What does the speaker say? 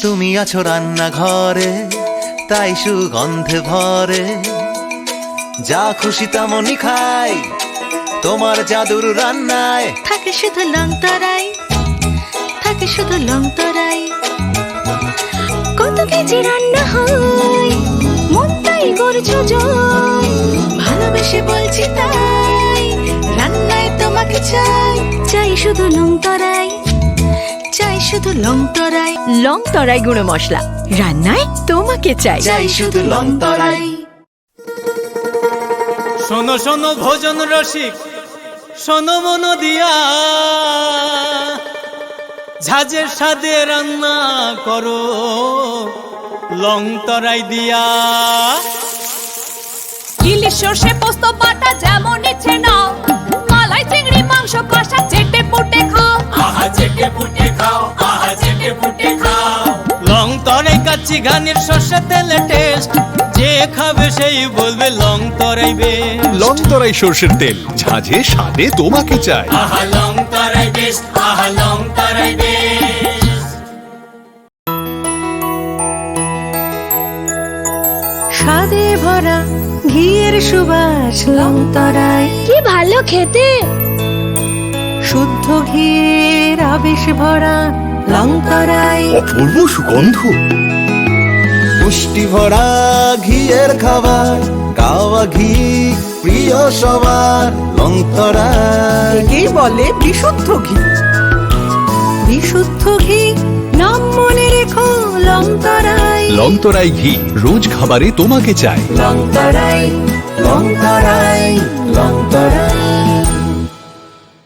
তুমি আছো রান্নাঘরে, তাই সুগন্ধে ভরে। যা খুশি তেমনই খাই, তোমার জাদুর রান্নায় থাকে শুধু লং তরাই, থাকে শুধু লং তরাই। কত কেজি রান্না হয়, মন তাই করছো জয়। ভালোবেসে বলছি তাই, রান্নায় তোমাকে চাই, চাই শুধু লং তরাই, চাই শুধু লং তরাই। লং তরাই গুঁড়ো মশলা, রান্নায় তোমাকে চাই, চাই শুধু লং তরাই। শোনো শোনো ভোজন রসিক, শোনো মন দিয়া, ঝাঁঝের স্বাদে রান্না করো লং তরাই দিয়া। ইলিশ সর্ষে পোস্ত বাটা যেমন ইচ্ছে নাও, মালাই চিংড়ি মাংস কষা চেটে পুটে খাও, আহা চেটে পুটে খাও, আহা চেটে পুটে খাও। লং তরাই কাচ্চি ঘানির সর্ষে তেলে টেস্ট, যে খাবে সেই বলবে লং তরাই বেশ। লং তরাই সর্ষের তেল, ঝাঁঝে স্বাদে তোমাকে চাই। আহা লং তরাই বেশ, আহা লং তরাই বেশ। স্বাদে ভরা ঘিয়ের সুবাস লং তরাই। কি ভালো খেতে। শুদ্ধ ঘিয়ের আবেশ ভরা লং তরাই। অপূর্ব সুগন্ধ। পুষ্টি ভরা ঘিয়ের খাবার, কাওয়া ঘি প্রিয় সবার। লং তরাই কি বলে বিশুদ্ধ ঘি, বিশুদ্ধ ঘি নাম মনে রেখো লং তরাই। লং তরাই ঘি রোজ খাবারে তোমাকে চাই। লং তরাই, লং তরাই, লং তরাই।